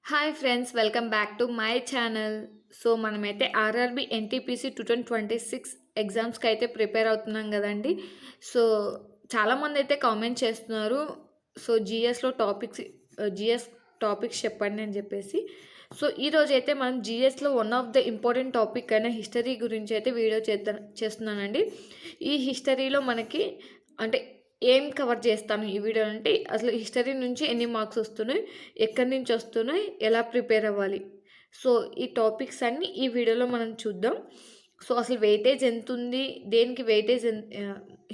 Hi friends, welcome back to my channel. So మనమైతే RRB NTPC 2026 ఎగ్జామ్స్కి అయితే prepare అవుతున్నాం కదండి. సో చాలామంది అయితే కామెంట్ చేస్తున్నారు, సో జిఎస్ టాపిక్స్ చెప్పండి అని చెప్పేసి. సో ఈరోజు అయితే మనం జిఎస్లో one of the important topic అయిన హిస్టరీ గురించి అయితే వీడియో చేస్తున్నానండి. ఈ హిస్టరీలో మనకి అంటే ఏం కవర్ చేస్తాను ఈ వీడియో అంటే, అసలు హిస్టరీ నుంచి ఎన్ని మార్క్స్ వస్తున్నాయి, ఎక్కడి నుంచి వస్తున్నాయి, ఎలా ప్రిపేర్ అవ్వాలి, సో ఈ టాపిక్స్ అన్నీ ఈ వీడియోలో మనం చూద్దాం. సో అసలు వెయిటేజ్ ఎంత ఉంది, దేనికి వెయిటేజ్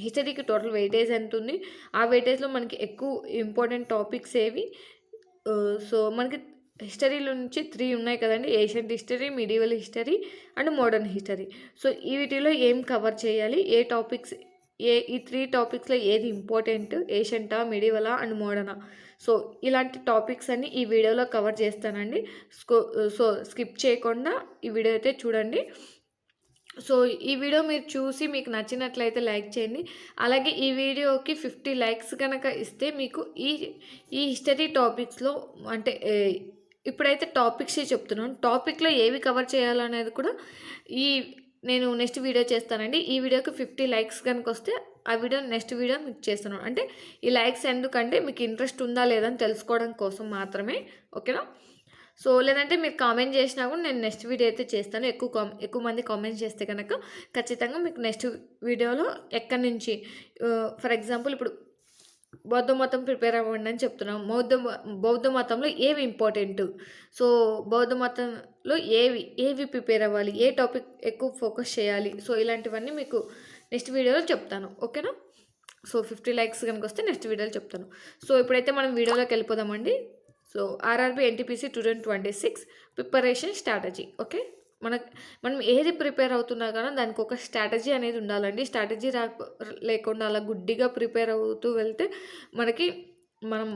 హిస్టరీకి టోటల్ వెయిటేజ్ ఎంత ఉంది, ఆ వెయిటేజ్లో మనకి ఎక్కువ ఇంపార్టెంట్ టాపిక్స్ ఏవి. సో మనకి హిస్టరీలో నుంచి 3 ఉన్నాయి కదండి: ancient history, medieval history and modern history. So ఈ వీటిలో ఏం కవర్ చేయాలి, ఈ 3 టాపిక్స్లో ఏది ఇంపార్టెంట్, ఏషియంటా, మిడివలా అండ్ మోడర్నా, సో ఇలాంటి టాపిక్స్ అన్ని ఈ వీడియోలో కవర్ చేస్తానండి. సో స్కిప్ చేయకుండా ఈ వీడియో అయితే చూడండి. సో ఈ వీడియో మీరు చూసి మీకు నచ్చినట్లయితే లైక్ చేయండి. అలాగే ఈ వీడియోకి 50 లైక్స్ కనుక ఇస్తే మీకు ఈ హిస్టరీ టాపిక్స్లో అంటే ఇప్పుడైతే టాపిక్స్ చెప్తున్నాను, టాపిక్లో ఏవి కవర్ చేయాలనేది కూడా నేను నెక్స్ట్ వీడియో చేస్తానండి. ఈ వీడియోకి 50 లైక్స్ కనుక వస్తే ఆ వీడియో నెక్స్ట్ వీడియో మీకు చేస్తున్నాను. అంటే ఈ లైక్స్ ఎందుకంటే మీకు ఇంట్రెస్ట్ ఉందా లేదా అని తెలుసుకోవడం కోసం మాత్రమే, ఓకేనా. సో లేదంటే మీరు కామెంట్ చేసినా కూడా నేను నెక్స్ట్ వీడియో అయితే చేస్తాను. ఎక్కువ మంది కామెంట్ చేస్తే కనుక ఖచ్చితంగా మీకు నెక్స్ట్ వీడియోలో ఎక్కడి నుంచి, ఫర్ ఎగ్జాంపుల్ ఇప్పుడు బౌద్ధ మతం ప్రిపేర్ అవ్వండి అని చెప్తున్నాం. బౌద్ధ మతంలో ఏవి ఇంపార్టెంట్, సో బౌద్ధ మతంలో ఏవి ప్రిపేర్ అవ్వాలి, ఏ టాపిక్ ఎక్కువ ఫోకస్ చేయాలి, సో ఇలాంటివన్నీ మీకు నెక్స్ట్ వీడియోలో చెప్తాను, ఓకేనా. సో 50 లైక్స్ కనుక వస్తే నెక్స్ట్ వీడియోలో చెప్తాను. సో ఇప్పుడైతే మనం వీడియోలోకి వెళ్ళిపోదామండి. So RRB NTPC 2026 preparation strategy. Okay, మనం ఏది ప్రిపేర్ అవుతున్నా కానీ దానికి ఒక స్ట్రాటజీ అనేది ఉండాలండి. స్ట్రాటజీ లేకుండా అలా గుడ్డిగా ప్రిపేర్ అవుతూ వెళ్తే మనం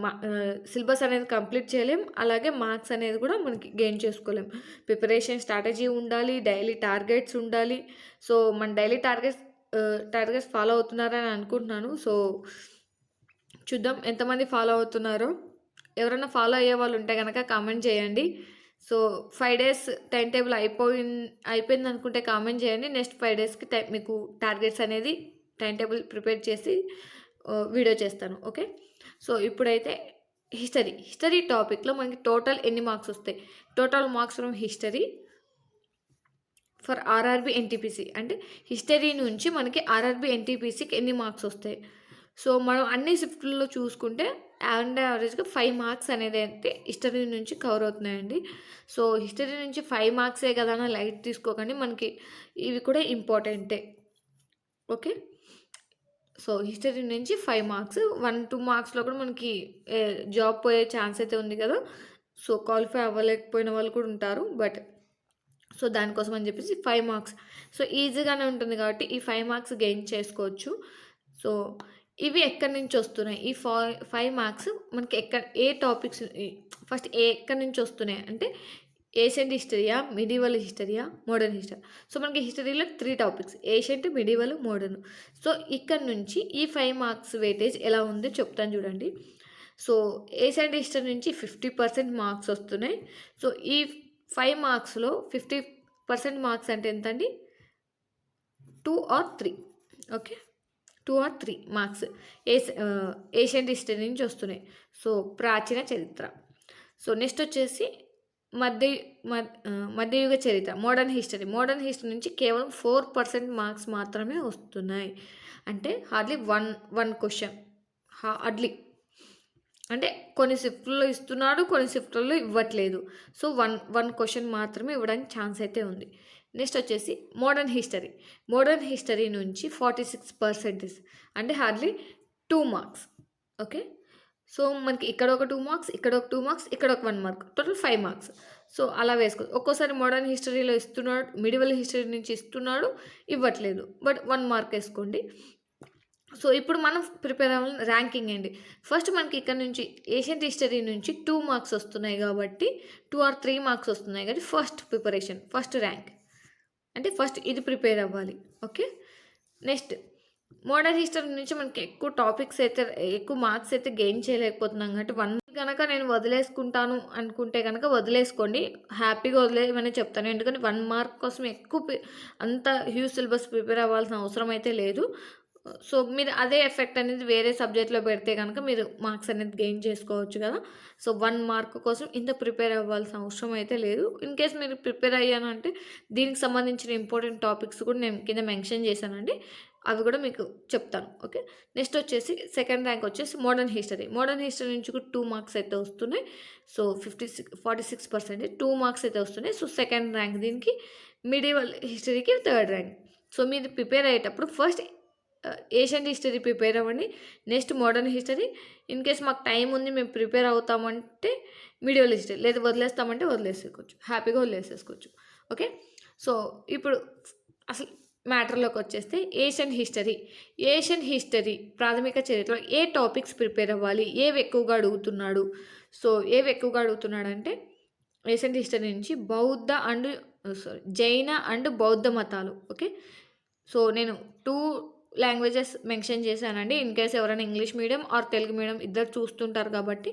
సిలబస్ అనేది కంప్లీట్ చేయలేం, అలాగే మార్క్స్ అనేది కూడా మనకి గెయిన్ చేసుకోలేం. ప్రిపరేషన్ స్ట్రాటజీ ఉండాలి, డైలీ టార్గెట్స్ ఉండాలి. సో మన డైలీ టార్గెట్స్ ఫాలో అవుతున్నారని అనుకుంటున్నాను. సో చూద్దాం ఎంతమంది ఫాలో అవుతున్నారో. ఎవరైనా ఫాలో అయ్యే వాళ్ళు ఉంటే కనుక కామెంట్ చేయండి. సో 5 డేస్ టైం టేబుల్ అయిపోయింది అనుకుంటే కామెంట్ చేయండి. నెక్స్ట్ 5 డేస్కి మీకు టార్గెట్స్ అనేది టైం టేబుల్ ప్రిపేర్ చేసి వీడియో చేస్తాను, ఓకే. సో ఇప్పుడైతే హిస్టరీ టాపిక్లో మనకి టోటల్ ఎన్ని మార్క్స్ వస్తాయి, total marks from history for RRB NTPC, అంటే హిస్టరీ నుంచి మనకి ఆర్ఆర్బి ఎన్టీపీసీకి ఎన్ని మార్క్స్ వస్తాయి. సో మనం అన్ని షిఫ్ట్లలో చూసుకుంటే యావరేజ్గా 5 మార్క్స్ అనేది అయితే హిస్టరీ నుంచి కవర్ అవుతున్నాయండి. సో హిస్టరీ నుంచి 5 మార్క్సే కదా అని లైట్ తీసుకోకండి, మనకి ఇవి కూడా ఇంపార్టెంటే, ఓకే. సో హిస్టరీ నుంచి 5 మార్క్స్, 1-2 మార్క్స్లో కూడా మనకి జాబ్ పోయే ఛాన్స్ అయితే ఉంది కదా. సో క్వాలిఫై అవ్వలేకపోయిన వాళ్ళు కూడా ఉంటారు, బట్ సో దానికోసం అని చెప్పేసి 5 మార్క్స్, సో ఈజీగానే ఉంటుంది కాబట్టి ఈ 5 మార్క్స్ గెయిన్ చేసుకోవచ్చు. సో ఇవి ఎక్కడి నుంచి వస్తున్నాయి, ఈ 5 మార్క్స్ మనకి ఏ టాపిక్స్ ఫస్ట్ ఎక్కడి నుంచి వస్తున్నాయి అంటే, ఏషియంట్ హిస్టరీయా, మిడివల్ హిస్టరీయా, మోడర్న్ హిస్టరీ. సో మనకి హిస్టరీలో 3 topics: ancient, medieval, modern. So ఇక్కడ నుంచి ఈ 5 మార్క్స్ వెయిటేజ్ ఎలా ఉందో చెప్తాను చూడండి. సో ఏషియంట్ హిస్టరీ నుంచి 50% మార్క్స్ వస్తున్నాయి. సో ఈ 5 మార్క్స్లో 50% మార్క్స్ అంటే ఎంత అండి, 2 or 3, okay. 2 or 3 marks ancient history నుంచి వస్తున్నాయి. సో ప్రాచీన చరిత్ర. సో నెక్స్ట్ వచ్చేసి మధ్యయుగ చరిత్ర, మోడర్న్ హిస్టరీ నుంచి కేవలం 4% మార్క్స్ మాత్రమే వస్తున్నాయి. అంటే హార్డ్లీ వన్ క్వశ్చన్, హార్డ్లీ. అంటే కొన్ని షిఫ్ట్లో ఇస్తున్నాడు, కొన్ని షిఫ్ట్లలో ఇవ్వట్లేదు. సో వన్ క్వశ్చన్ మాత్రమే ఇవ్వడానికి ఛాన్స్ అయితే ఉంది. నెక్స్ట్ వచ్చేసి మోడర్న్ హిస్టరీ నుంచి 46%, అంటే హార్డ్లీ 2 మార్క్స్, ఓకే. సో మనకి ఇక్కడ ఒక 2 మార్క్స్, ఇక్కడ ఒక 2 మార్క్స్, ఇక్కడ ఒక 1 మార్క్, టోటల్ 5 మార్క్స్. సో అలా ఒక్కోసారి మోడర్న్ హిస్టరీలో ఇస్తున్నాడు, మిడివల్ హిస్టరీ నుంచి ఇస్తున్నాడు, ఇవ్వట్లేదు, బట్ 1 మార్క్ వేసుకోండి. సో ఇప్పుడు మనం ప్రిపేర్ అవ్వాలని ర్యాంకింగ్ అండి. ఫస్ట్ మనకి ఇక్కడ నుంచి ఏషియంట్ హిస్టరీ నుంచి 2 మార్క్స్ వస్తున్నాయి కాబట్టి, 2 or 3 మార్క్స్ వస్తున్నాయి కాబట్టి ఫస్ట్ ర్యాంక్ అంటే ఫస్ట్ ఇది ప్రిపేర్ అవ్వాలి, ఓకే. నెక్స్ట్ మోడర్న్ హిస్టరీ నుంచి మనకి ఎక్కువ మార్క్స్ అయితే గెయిన్ చేయలేకపోతున్నాం కాబట్టి 1 గనక నేను వదిలేసుకుంటాను అనుకుంటే గనక వదిలేసుకోండి. హ్యాపీగా వదిలేయమనే చెప్తాను. ఎందుకంటే 1 మార్క్ కోసం ఎక్కువ అంత హ్యూజ్ సిలబస్ ప్రిపేర్ అవ్వాల్సిన అవసరం అయితే లేదు. సో, మీరు అదే ఎఫెక్ట్ అనేది వేరే సబ్జెక్ట్‌లో పెడితే గనక మీరు మార్క్స్ అనేది గెయిన్ చేసుకోవచ్చు గదా! సో, 1 మార్క్ కోసం ఇంత ప్రిపేర్ అవ్వాల్సిన అవసరం అయితే లేదు. ఇన్‌కేస్ మీరు ప్రిపేర్ అయ్యాను అంటే దీనికి సంబంధించిన ఇంపార్టెంట్ టాపిక్స్ కూడా నేను కింద మెన్షన్ చేశానండి. అవి కూడా మీకు చెప్తాను. ఓకే. నెక్స్ట్ వచ్చేసి సెకండ్ ర్యాంక్ వచ్చేసి మోడర్న్ హిస్టరీ. మోడర్న్ హిస్టరీ నుంచి కూడా 2 మార్క్స్ అయితే వస్తున్నాయి. సో, 46% 2 మార్క్స్ అయితే వస్తున్నాయి. సో, సెకండ్ ర్యాంక్ దీనికి. మిడివల్ హిస్టరీకి థర్డ్ ర్యాంక్. సో, మీరు ప్రిపేర్ అయ్యేటప్పుడు ఫస్ట్ ఏషియన్ హిస్టరీ ప్రిపేర్ అవ్వండి. Next modern history. ఇన్‌కేస్ మాకు టైం ఉంది మేము ప్రిపేర్ అవుతామంటే మిడివల్ హిస్టరీ. లేదా వదిలేస్తామంటే వదిలేసేసుకోవచ్చు. హ్యాపీగా వదిలేసేసుకోవచ్చు. ఓకే. సో, ఇప్పుడు అసలు మ్యాటర్‌లోకి వచ్చేస్తే ఏషియన్ హిస్టరీ. ఏషియన్ హిస్టరీ ప్రాథమిక చరిత్రలో ఏ టాపిక్స్ ప్రిపేర్ అవ్వాలి? ఏవి ఎక్కువగా అడుగుతున్నాడు? సో, ఏవి ఎక్కువగా అడుగుతున్నాడంటే ఏషియన్ హిస్టరీ నుంచి జైన అండ్ బౌద్ధ మతాలు. ఓకే. సో, నేను 2 లాంగ్వేజెస్ మెన్షన్ చేశానండి. ఇన్‌కేస్ ఎవరైనా English medium are Telugu medium ఇద్దరు చూస్తుంటారు కాబట్టి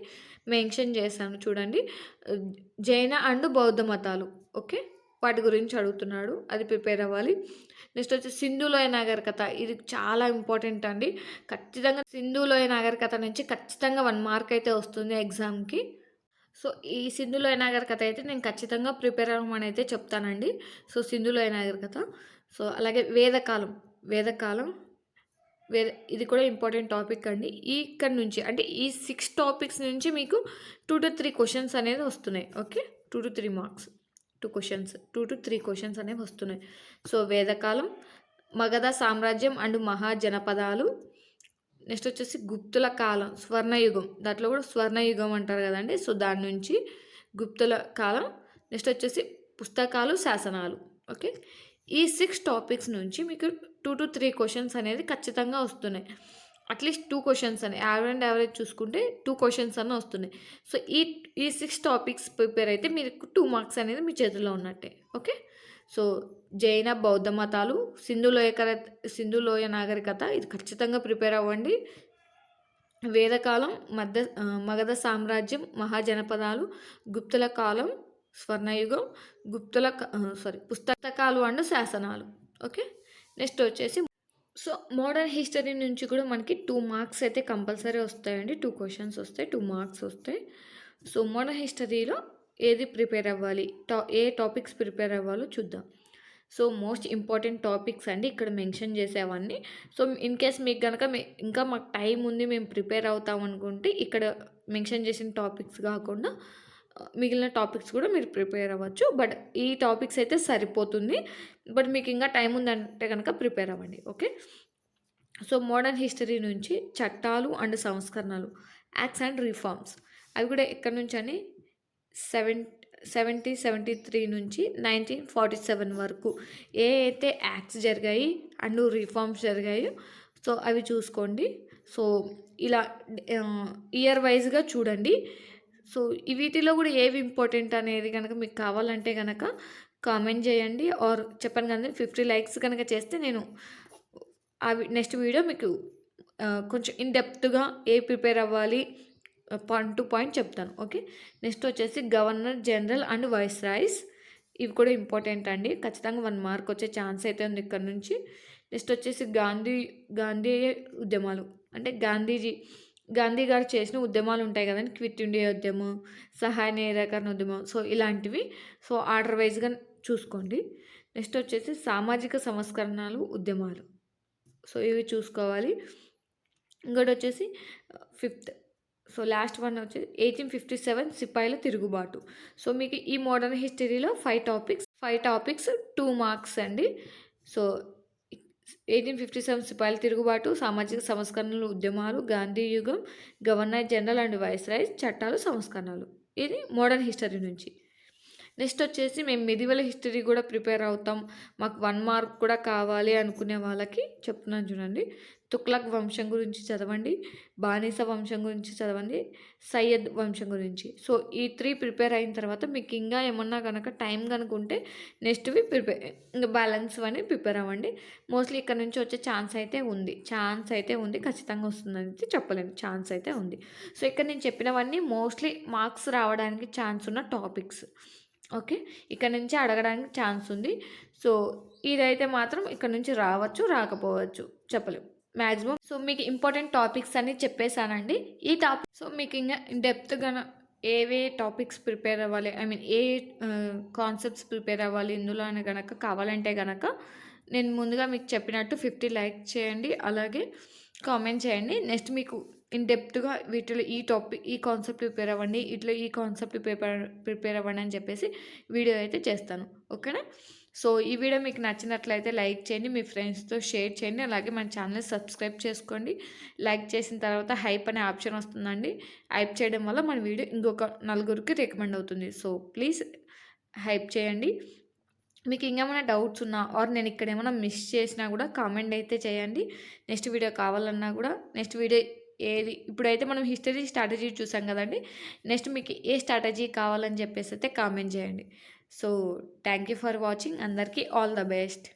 మెన్షన్ చేశాను చూడండి. జైన అండ్ బౌద్ధ మతాలు. ఓకే. వాటి గురించి అడుగుతున్నాడు. అది ప్రిపేర్ అవ్వాలి. నెక్స్ట్ వచ్చి సింధు లోయ నాగరికత. ఇది చాలా ఇంపార్టెంట్ అండి. ఖచ్చితంగా సింధు లోయ నాగరికత నుంచి ఖచ్చితంగా 1 మార్క్ అయితే వస్తుంది ఎగ్జామ్‌కి. సో, ఈ సింధు లోయ నాగరికత అయితే నేను ఖచ్చితంగా ప్రిపేర్ అవ్వమని అయితే చెప్తానండి. సో, సింధు లోయ నాగరికత. సో, అలాగే వేదకాలం ఇది కూడా ఇంపార్టెంట్ టాపిక్ అండి. ఇక్కడ నుంచి అంటే ఈ 6 టాపిక్స్ నుంచి మీకు 2-3 క్వెషన్స్ అనేది వస్తున్నాయి. ఓకే. 2-3 మార్క్స్. 2-3 క్వెషన్స్ అనేవి వస్తున్నాయి. సో, వేదకాలం, మగధ సామ్రాజ్యం అండ్ మహాజనపదాలు. నెక్స్ట్ వచ్చేసి గుప్తుల కాలం, స్వర్ణయుగం. దాంట్లో కూడా స్వర్ణయుగం అంటారు కదండి. సో, దాని నుంచి గుప్తుల కాలం. నెక్స్ట్ వచ్చేసి పుస్తకాలు, శాసనాలు. ఓకే. ఈ 6 టాపిక్స్ నుంచి మీకు 2-3 క్వెషన్స్ అనేది ఖచ్చితంగా వస్తున్నాయి. అట్లీస్ట్ 2 క్వెషన్స్ అని యావరేజ్ చూసుకుంటే 2 క్వెషన్స్ అన్న వస్తున్నాయి. సో, ఈ 6 టాపిక్స్ ప్రిపేర్ అయితే మీకు 2 మార్క్స్ అనేది మీ చేతిలో ఉన్నట్టే. ఓకే. సో, జైన బౌద్ధ మతాలు, సింధు లోయ నాగరికత ఇది ఖచ్చితంగా ప్రిపేర్ అవ్వండి. వేదకాలం, మగధ సామ్రాజ్యం, మహాజనపదాలు, గుప్తుల కాలం, స్వర్ణయుగం, పుస్తకాలు అండ్ శాసనాలు. ఓకే. నెక్స్ట్ వచ్చేసి సో, మోడర్న్ హిస్టరీ నుంచి కూడా మనకి 2 మార్క్స్ అయితే కంపల్సరీ వస్తాయండి. 2 క్వెషన్స్ వస్తాయి. 2 మార్క్స్ వస్తాయి. సో, మోడర్న్ హిస్టరీలో ఏది ప్రిపేర్ అవ్వాలి? ఏ టాపిక్స్ ప్రిపేర్ అవ్వాలో చూద్దాం. సో, మోస్ట్ ఇంపార్టెంట్ టాపిక్స్ అండి ఇక్కడ మెన్షన్ చేసేవన్నీ. సో, ఇన్‌కేస్ మీకు గనక ఇంకా మాకు టైం ఉంది మేము ప్రిపేర్ అవుతాం అనుకుంటే ఇక్కడ మెన్షన్ చేసిన టాపిక్స్ కాకుండా మిగిలిన టాపిక్స్ కూడా మీరు ప్రిపేర్ అవ్వచ్చు. బట్ ఈ టాపిక్స్ అయితే సరిపోతుంది. బట్ మీకు ఇంకా టైం ఉందంటే కనుక ప్రిపేర్ అవ్వండి. ఓకే. సో, మోడర్న్ హిస్టరీ నుంచి చట్టాలు అండ్ సంస్కరణలు, యాక్ట్స్ అండ్ రిఫార్మ్స్. అవి కూడా ఎక్కడి నుంచి అని 1773 నుంచి 1947 వరకు ఏ అయితే యాక్ట్స్ జరిగాయి అండ్ రిఫార్మ్స్ జరిగాయో సో, అవి చూసుకోండి. సో, ఇలా ఇయర్ వైజ్గా చూడండి. సో, వీటిలో కూడా ఏవి ఇంపార్టెంట్ అనేది కనుక మీకు కావాలంటే కనుక కామెంట్ చేయండి. ఆర్ చెప్పాను కదండి 50 లైక్స్ కనుక చేస్తే నేను నెక్స్ట్ వీడియో మీకు కొంచెం ఇన్ డెప్త్గా ప్రిపేర్ అవ్వాలి పాయింట్ టు పాయింట్ చెప్తాను. ఓకే. నెక్స్ట్ వచ్చేసి గవర్నర్ జనరల్ అండ్ వైస్రాయ్స్. ఇవి కూడా ఇంపార్టెంట్ అండి. ఖచ్చితంగా 1 మార్క్ వచ్చే ఛాన్స్ అయితే ఉంది ఇక్కడ నుంచి. నెక్స్ట్ వచ్చేసి గాంధీ ఉద్యమాలు. అంటే గాంధీ గారు చేసిన ఉద్యమాలు ఉంటాయి కదండి. క్విట్ ఇండియా ఉద్యమం, సహాయ నిరాకరణ ఉద్యమం. సో, ఇలాంటివి. సో, ఆర్డర్ వైజ్గా చూసుకోండి. నెక్స్ట్ వచ్చేసి సామాజిక సంస్కరణలు, ఉద్యమాలు. సో, ఇవి చూసుకోవాలి. ఇంకోటి వచ్చేసి 5th. సో, లాస్ట్ వన్ వచ్చేసి 1857 సిపాయిల తిరుగుబాటు. సో, మీకు ఈ మోడర్న్ హిస్టరీలో 5 టాపిక్స్ 2 మార్క్స్ అండి. సో, 1857 సిపాయిల తిరుగుబాటు, సామాజిక సంస్కరణలు, ఉద్యమాలు, గాంధీ యుగం, గవర్నర్ జనరల్ అండ్ వైస్రాయ్, చట్టాలు, సంస్కరణలు. ఇది మోడర్న్ హిస్టరీ నుంచి. నెక్స్ట్ వచ్చేసి మేము మిడివల్ హిస్టరీ కూడా ప్రిపేర్ అవుతాం, మాకు 1 మార్క్ కూడా కావాలి అనుకునే వాళ్ళకి చెప్తున్నాను చూడండి. తుగ్లక్ వంశం గురించి చదవండి, బానిస వంశం గురించి చదవండి, సయ్యద్ వంశం గురించి. సో ఈ 3 ప్రిపేర్ అయిన తర్వాత మీకు ఇంకా ఏమన్నా కనుక టైం కనుక ఉంటే నెక్స్ట్‌వి ఇంక బ్యాలెన్స్ అని ప్రిపేర్ అవ్వండి. మోస్ట్‌లీ ఇక్కడ నుంచి వచ్చే ఛాన్స్ అయితే ఉంది. ఖచ్చితంగా వస్తుందనైతే చెప్పలేను. ఛాన్స్ అయితే ఉంది. సో ఇక్కడ నేను చెప్పినవన్నీ మోస్ట్‌లీ మార్క్స్ రావడానికి ఛాన్స్ ఉన్న టాపిక్స్. ఓకే. ఇక్కడ నుంచి అడగడానికి ఛాన్స్ ఉంది. సో ఇదైతే మాత్రం ఇక్కడ నుంచి రావచ్చు, రాకపోవచ్చు చెప్పలేం. మ్యాక్సిమం సో మీకు ఇంపార్టెంట్ టాపిక్స్ అన్నీ చెప్పేసానండి. సో మీకు ఇంకా డెప్త్‌గాన ఏవే టాపిక్స్ ప్రిపేర్ అవ్వాలి, I mean A concepts prepare అవ్వాలి ఇందులో అని గనక కావాలంటే గనక నేను ముందుగా మీకు చెప్పినట్టు 50 లైక్ చేయండి. అలాగే కామెంట్ చేయండి. నెక్స్ట్ మీకు ఇన్ డెప్త్‌గా వీటిలో ఈ కాన్సెప్ట్ ప్రిపేర్ అవ్వండి, ఈ కాన్సెప్ట్ ప్రిపేర్ అవ్వండి అని చెప్పేసి వీడియో అయితే చేస్తాను. ఓకేనా? సో ఈ వీడియో మీకు నచ్చినట్లయితే లైక్ చేయండి, మీ ఫ్రెండ్స్‌తో షేర్ చేయండి. అలాగే మన ఛానల్‌ని సబ్స్క్రైబ్ చేసుకోండి. లైక్ చేసిన తర్వాత హైప్ అనే ఆప్షన్ వస్తుందండి. హైప్ చేయడం వల్ల మన వీడియో ఇంకొక నలుగురికి రికమెండ్ అవుతుంది. సో ప్లీజ్ హైప్ చేయండి. మీకు ఇంకేమైనా డౌట్స్ ఉన్నా ఆర్ నేను ఇక్కడ ఏమైనా మిస్ చేసినా కూడా కామెంట్ అయితే చేయండి. నెక్స్ట్ వీడియో కావాలన్నా కూడా నెక్స్ట్ వీడియో ఇప్పుడైతే మనం హిస్టరీ స్ట్రాటజీ చూసాం కదండి. నెక్స్ట్ మీకు ఏ స్ట్రాటజీ కావాలని చెప్పేసి అయితే కామెంట్ చేయండి. So thank you for watching. అందరికీ ఆల్ ద బెస్ట్.